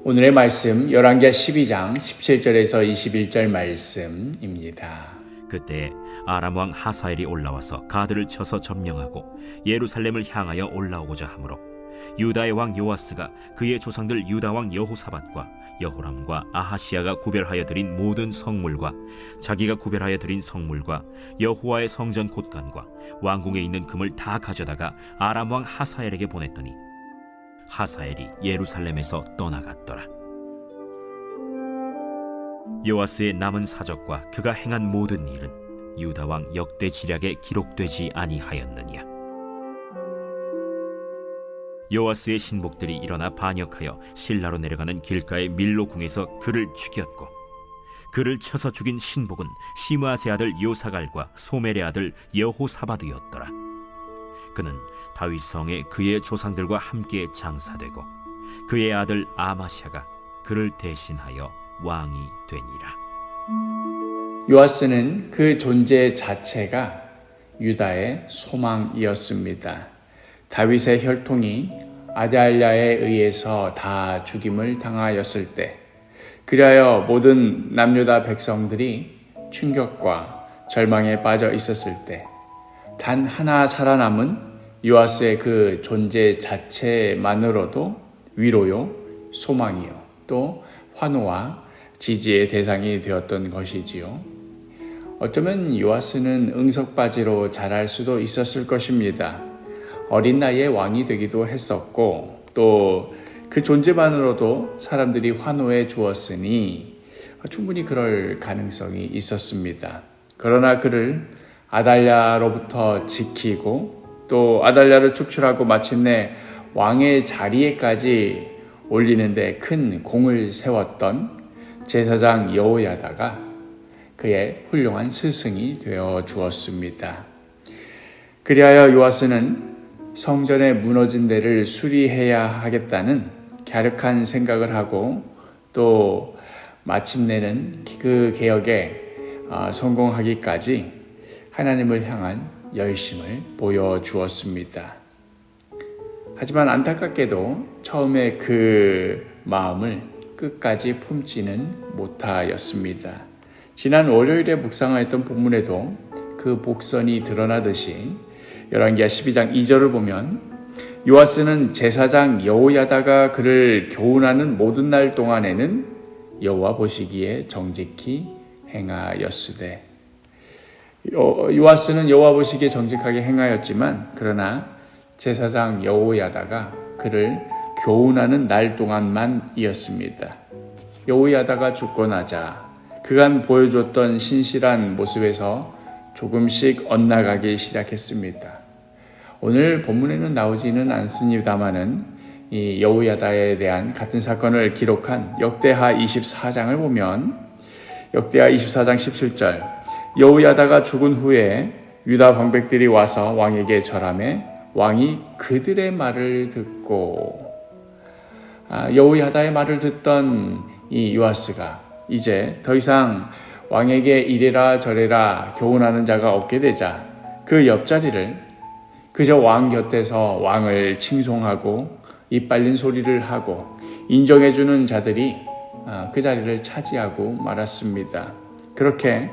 오늘의 말씀 열왕기하 12장 17절에서 21절 말씀입니다. 그때 아람 왕 하사엘이 올라와서 가드를 쳐서 점령하고 예루살렘을 향하여 올라오고자 하므로 유다의 왕 요아스가 그의 조상들 유다 왕 여호사밧과 여호람과 아하시야가 구별하여 드린 모든 성물과 자기가 구별하여 드린 성물과 여호와의 성전 곳간과 왕궁에 있는 금을 다 가져다가 아람 왕 하사엘에게 보냈더니 하사엘이 예루살렘에서 떠나갔더라. 요아스의 남은 사적과 그가 행한 모든 일은 유다 왕 역대 지략에 기록되지 아니하였느냐. 요아스의 신복들이 일어나 반역하여 실라로 내려가는 길가의 밀로 궁에서 그를 죽였고, 그를 쳐서 죽인 신복은 시므아스의 아들 요사갈과 소멜의 아들 여호사밧이었더라. 그는 다윗 성에 그의 조상들과 함께 장사되고 그의 아들 아마샤가 그를 대신하여 왕이 되니라. 요아스는 그 존재 자체가 유다의 소망이었습니다. 다윗의 혈통이 아달랴에 의해서 다 죽임을 당하였을 때, 그리하여 모든 남유다 백성들이 충격과 절망에 빠져 있었을 때, 단 하나 살아남은 요아스의 그 존재 자체만으로도 위로요, 소망이요, 또 환호와 지지의 대상이 되었던 것이지요. 어쩌면 요아스는 응석바지로 자랄 수도 있었을 것입니다. 어린 나이에 왕이 되기도 했었고, 또 그 존재만으로도 사람들이 환호해 주었으니 충분히 그럴 가능성이 있었습니다. 그러나 그를 아달랴로부터 지키고 또 아달랴를 축출하고 마침내 왕의 자리에까지 올리는데 큰 공을 세웠던 제사장 여호야다가 그의 훌륭한 스승이 되어 주었습니다. 그리하여 요아스는 성전의 무너진 데를 수리해야 하겠다는 갸륵한 생각을 하고, 또 마침내는 그 개혁에 성공하기까지 하나님을 향한 열심을 보여주었습니다. 하지만 안타깝게도 처음에 그 마음을 끝까지 품지는 못하였습니다. 지난 월요일에 묵상하였던 본문에도 그 복선이 드러나듯이 열왕기하 12장 2절을 보면 요아스는 제사장 여호야다가 그를 교훈하는 모든 날 동안에는 여호와 보시기에 정직히 행하였으되, 요아스는 여호와 보시기에 정직하게 행하였지만 그러나 제사장 여호야다가 그를 교훈하는 날 동안만이었습니다. 여호야다가 죽고 나자 그간 보여줬던 신실한 모습에서 조금씩 엇나가기 시작했습니다. 오늘 본문에는 나오지는 않습니다마는 이 여호야다에 대한 같은 사건을 기록한 역대하 24장을 보면 역대하 24장 17절, 여호야다가 죽은 후에 유다 방백들이 와서 왕에게 절하매 왕이 그들의 말을 듣고, 여호야다의 말을 듣던 이 요아스가 이제 더 이상 왕에게 이래라 저래라 교훈하는 자가 없게 되자 그 옆자리를 그저 왕 곁에서 왕을 칭송하고 이빨린 소리를 하고 인정해주는 자들이 그 자리를 차지하고 말았습니다. 그렇게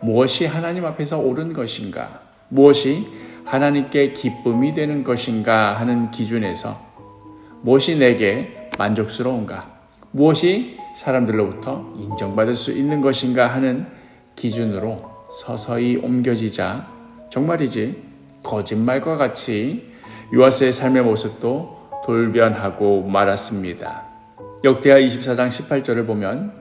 무엇이 하나님 앞에서 옳은 것인가, 무엇이 하나님께 기쁨이 되는 것인가 하는 기준에서 무엇이 내게 만족스러운가, 무엇이 사람들로부터 인정받을 수 있는 것인가 하는 기준으로 서서히 옮겨지자 정말이지 거짓말과 같이 요아스의 삶의 모습도 돌변하고 말았습니다. 역대하 24장 18절을 보면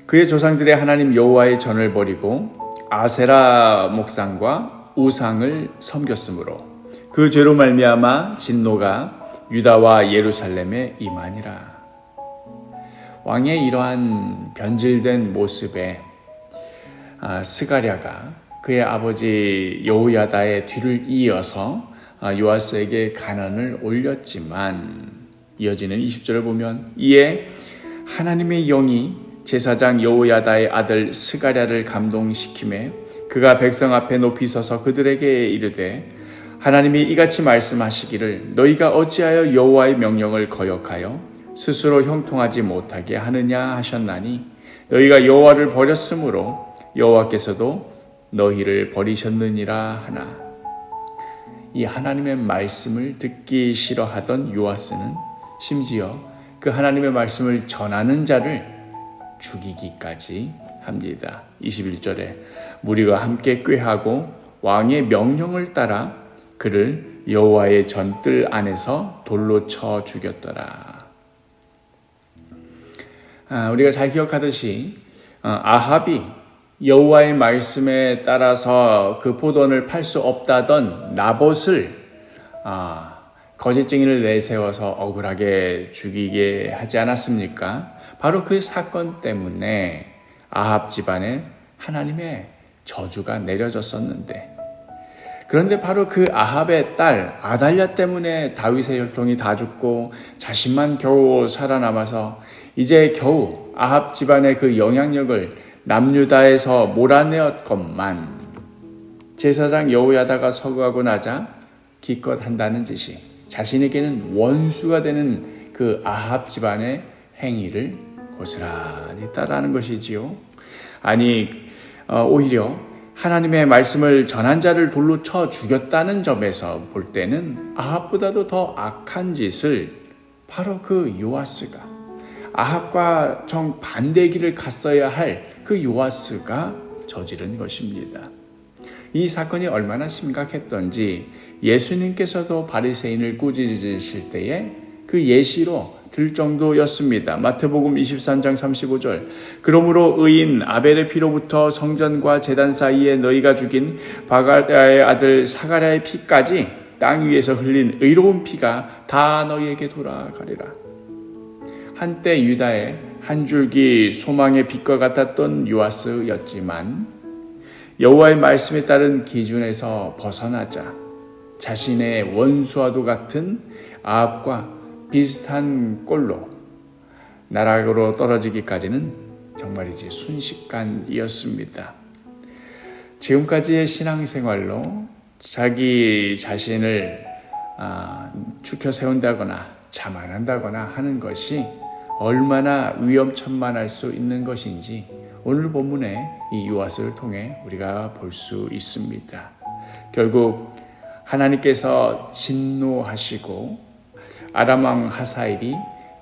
그의 조상들의 하나님 여호와의 전을 버리고 아세라 목상과 우상을 섬겼으므로 그 죄로 말미암아 진노가 유다와 예루살렘에 임하니라. 왕의 이러한 변질된 모습에 스가랴가 그의 아버지 여호야다의 뒤를 이어서 요아스에게 간언을 올렸지만, 이어지는 20절을 보면 이에 하나님의 영이 제사장 여호야다의 아들 스가랴를 감동시키매 그가 백성 앞에 높이 서서 그들에게 이르되, 하나님이 이같이 말씀하시기를 너희가 어찌하여 여호와의 명령을 거역하여 스스로 형통하지 못하게 하느냐 하셨나니 너희가 여호와를 버렸으므로 여호와께서도 너희를 버리셨느니라 하나. 이 하나님의 말씀을 듣기 싫어하던 요아스는 심지어 그 하나님의 말씀을 전하는 자를 죽이기까지 합니다. 21절에 무리가 함께 꾀하고 왕의 명령을 따라 그를 여호와의 전뜰 안에서 돌로 쳐 죽였더라. 우리가 잘 기억하듯이 아합이 여호와의 말씀에 따라서 그 포도원을 팔 수 없다던 나봇을 거짓 증인을 내세워서 억울하게 죽이게 하지 않았습니까? 바로 그 사건 때문에 아합 집안에 하나님의 저주가 내려졌었는데, 그런데 바로 그 아합의 딸 아달랴 때문에 다윗의 혈통이 다 죽고 자신만 겨우 살아남아서 이제 겨우 아합 집안의 그 영향력을 남유다에서 몰아내었건만 제사장 여호야다가 서거하고 나자 기껏 한다는 짓이 자신에게는 원수가 되는 그 아합 집안의 행위를 고스란히 따라하는 것이지요. 아니 오히려 하나님의 말씀을 전한 자를 돌로 쳐 죽였다는 점에서 볼 때는 아합보다도 더 악한 짓을 바로 그 요아스가, 아합과 정반대 길을 갔어야 할 그 요아스가 저지른 것입니다. 이 사건이 얼마나 심각했던지 예수님께서도 바리새인을 꾸짖으실 때에 그 예시로 들 정도였습니다. 마태복음 23장 35절. 그러므로 의인 아벨의 피로부터 성전과 제단 사이에 너희가 죽인 바가랴의 아들 사가랴의 피까지 땅 위에서 흘린 의로운 피가 다 너희에게 돌아가리라. 한때 유다의 한 줄기 소망의 빛과 같았던 요아스였지만 여호와의 말씀에 따른 기준에서 벗어나자 자신의 원수와도 같은 아합과 비슷한 꼴로 나락으로 떨어지기까지는 정말이지 순식간이었습니다. 지금까지의 신앙생활로 자기 자신을 추켜 세운다거나 자만한다거나 하는 것이 얼마나 위험천만할 수 있는 것인지 오늘 본문의 이 요아스를 통해 우리가 볼 수 있습니다. 결국 하나님께서 진노하시고 아람 왕 하사엘이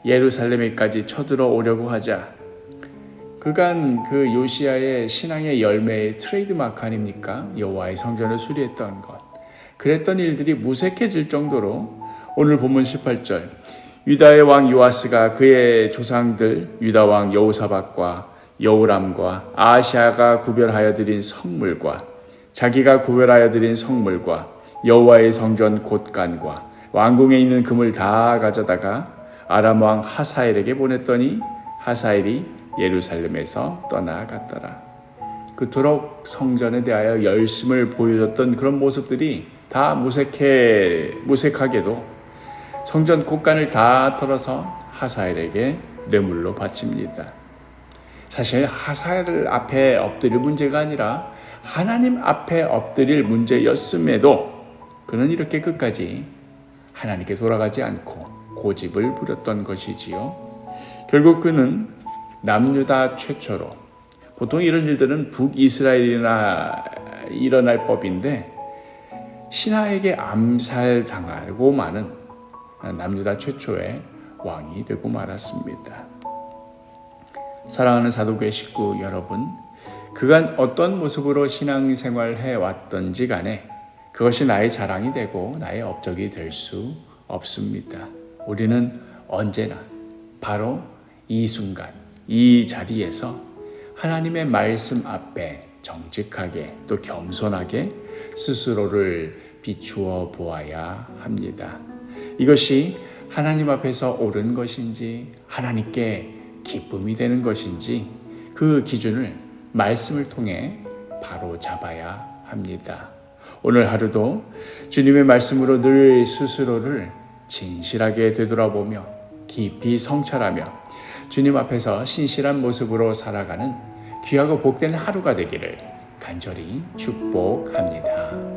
예루살렘에까지 쳐들어오려고 하자 그간 그 요시야의 신앙의 열매의 트레이드마크 아닙니까? 여호와의 성전을 수리했던 것. 그랬던 일들이 무색해질 정도로 오늘 본문 18절 유다의 왕 요아스가 그의 조상들 유다 왕 여호사밧과 여호람과 아하시아가 구별하여 드린 성물과 자기가 구별하여 드린 성물과 여호와의 성전 곳간과 왕궁에 있는 금을 다 가져다가 아람 왕 하사엘에게 보냈더니 하사엘이 예루살렘에서 떠나갔더라. 그토록 성전에 대하여 열심을 보여줬던 그런 모습들이 다 무색하게도 성전 곳간을 다 털어서 하사엘에게 뇌물로 바칩니다. 사실 하사엘 앞에 엎드릴 문제가 아니라 하나님 앞에 엎드릴 문제였음에도 그는 이렇게 끝까지 하나님께 돌아가지 않고 고집을 부렸던 것이지요. 결국 그는 남유다 최초로, 보통 이런 일들은 북이스라엘이나 일어날 법인데 신하에게 암살당하고 마는 남유다 최초의 왕이 되고 말았습니다. 사랑하는 사도교회 식구 여러분, 그간 어떤 모습으로 신앙생활을 해왔던지 간에 그것이 나의 자랑이 되고 나의 업적이 될 수 없습니다. 우리는 언제나 바로 이 순간, 이 자리에서 하나님의 말씀 앞에 정직하게 또 겸손하게 스스로를 비추어 보아야 합니다. 이것이 하나님 앞에서 옳은 것인지 하나님께 기쁨이 되는 것인지 그 기준을 말씀을 통해 바로 잡아야 합니다. 오늘 하루도 주님의 말씀으로 늘 스스로를 진실하게 되돌아보며 깊이 성찰하며 주님 앞에서 신실한 모습으로 살아가는 귀하고 복된 하루가 되기를 간절히 축복합니다.